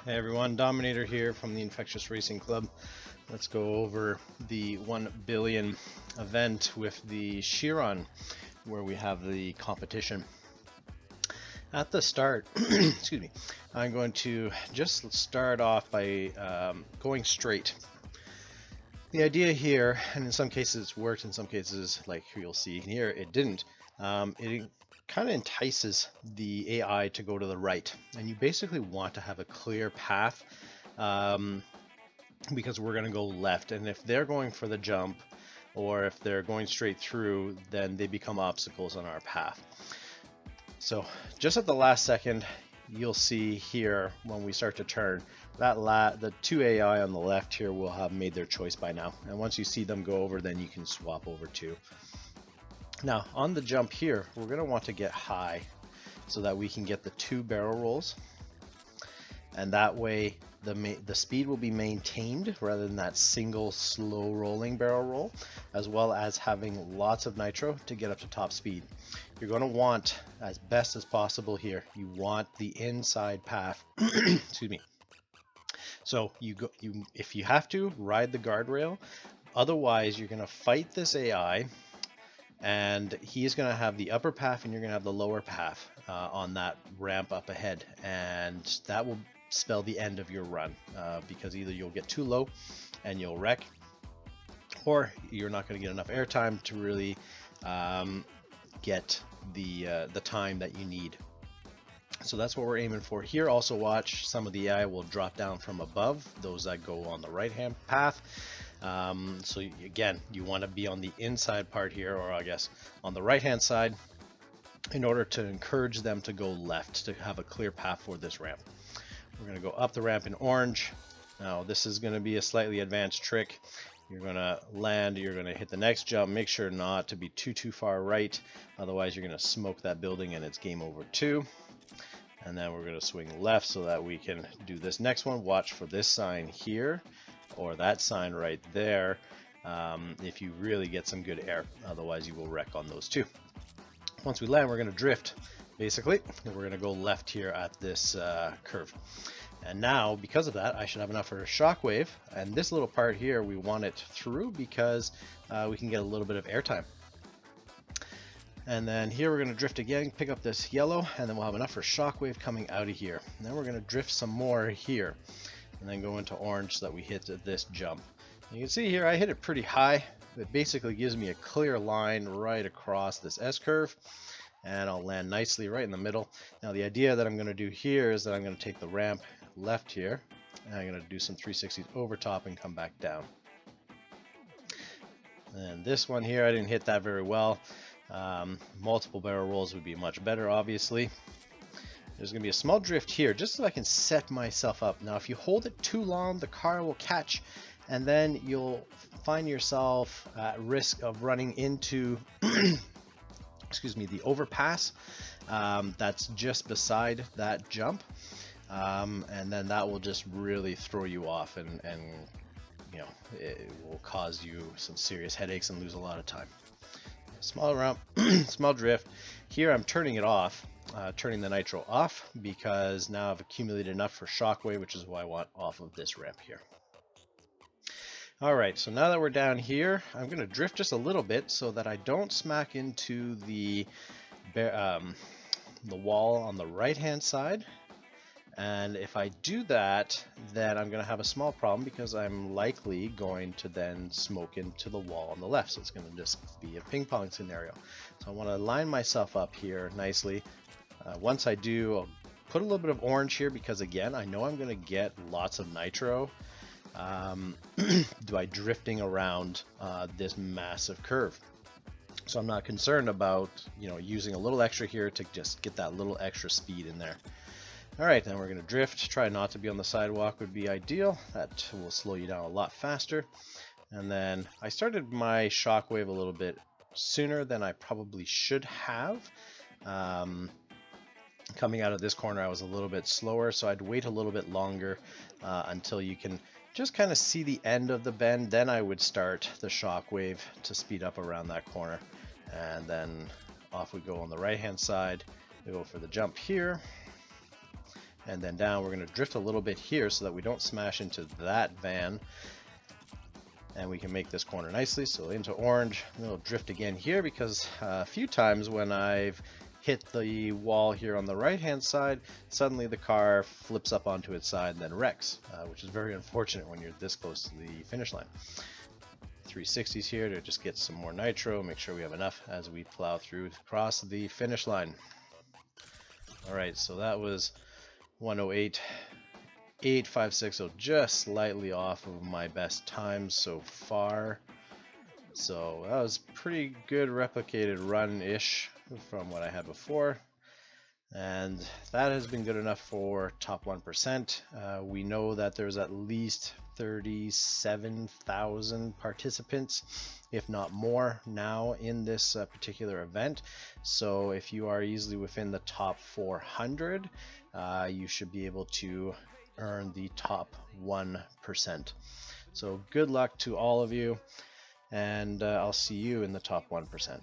Hey everyone, Dominator here from the Infectious Racing Club. Let's go over the 1 billion event with the Chiron, where we have the competition. At the start, excuse me, I'm going to just start off by going straight. The idea here, and in some cases it's worked, in some cases, like you'll see here, it didn't. It kind of entices the AI to go to the right, and you basically want to have a clear path because we're going to go left, and if they're going for the jump or if they're going straight through, then they become obstacles on our path. So just at the last second, you'll see here when we start to turn that the two AI on the left here will have made their choice by now, and once you see them go over, then you can swap over too. Now on the jump here, we're going to want to get high so that we can get the 2 barrel rolls, and that way the speed will be maintained rather than that single slow rolling barrel roll, as well as having lots of nitro to get up to top speed. You're going to want, as best as possible here, you want the inside path. Excuse me. So if you have to, ride the guardrail. Otherwise, you're going to fight this AI, and he's going to have the upper path and you're going to have the lower path on that ramp up ahead, and that will spell the end of your run because either you'll get too low and you'll wreck, or you're not going to get enough airtime to really get the time that you need. So that's what we're aiming for here. Also watch, some of the AI will drop down from above, those that go on the right hand path. So again, you want to be on the inside part here, or I guess on the right hand side, in order to encourage them to go left to have a clear path for this ramp. We're going to go up the ramp in orange. Now this is going to be a slightly advanced trick. You're going to land, you're going to hit the next jump, make sure not to be too far right, otherwise you're going to smoke that building and it's game over too. And then we're going to swing left so that we can do this next one. Watch for this sign here, or that sign right there, if you really get some good air, otherwise you will wreck on those two. Once we land, we're going to drift basically, and we're going to go left here at this curve. And now because of that, I should have enough for a shockwave, and this little part here we want it through because we can get a little bit of airtime. And then here we're going to drift again, pick up this yellow, and then we'll have enough for shockwave coming out of here. And then we're going to drift some more here and then go into orange so that we hit this jump. You can see here I hit it pretty high. It basically gives me a clear line right across this S-curve, and I'll land nicely right in the middle. Now the idea that I'm going to do here is that I'm going to take the ramp left here, and I'm going to do some 360s over top and come back down. And this one here, I didn't hit that very well. Multiple barrel rolls would be much better, obviously. There's going to be a small drift here just so I can set myself up. Now if you hold it too long, the car will catch, and then you'll find yourself at risk of running into excuse me, the overpass that's just beside that jump, and then that will just really throw you off, and you know, it will cause you some serious headaches and lose a lot of time. Small ramp, small drift. Here I'm turning it off, turning the nitro off, because now I've accumulated enough for shockwave, which is why I want off of this ramp here. Alright, so now that we're down here, I'm going to drift just a little bit so that I don't smack into the wall on the right hand side. And if I do that, then I'm going to have a small problem because I'm likely going to then smoke into the wall on the left. So it's going to just be a ping pong scenario. So I want to line myself up here nicely. Once I do, I'll put a little bit of orange here because again, I know I'm going to get lots of nitro by drifting around this massive curve. So I'm not concerned about, you know, using a little extra here to just get that little extra speed in there. Alright, then we're going to drift. Try not to be on the sidewalk would be ideal. That will slow you down a lot faster. And then I started my shockwave a little bit sooner than I probably should have. Coming out of this corner I was a little bit slower, so I'd wait a little bit longer until you can just kind of see the end of the bend. Then I would start the shockwave to speed up around that corner. And then off we go on the right hand side. We go for the jump here. and then down. We're going to drift a little bit here so that we don't smash into that van, and we can make this corner nicely. So into orange, and then we'll drift again here, because a few times when I've hit the wall here on the right hand side, suddenly the car flips up onto its side and then wrecks, which is very unfortunate when you're this close to the finish line. 360s here to just get some more nitro, make sure we have enough as we plow through across the finish line. Alright, so that was 108.856, just slightly off of my best time so far. So that was pretty good replicated run-ish from what I had before. And that has been good enough for top 1%. We know that there's at least 37,000 participants, if not more, now in this particular event. So if you are easily within the top 400, you should be able to earn the top 1%. So good luck to all of you, and I'll see you in the top 1%.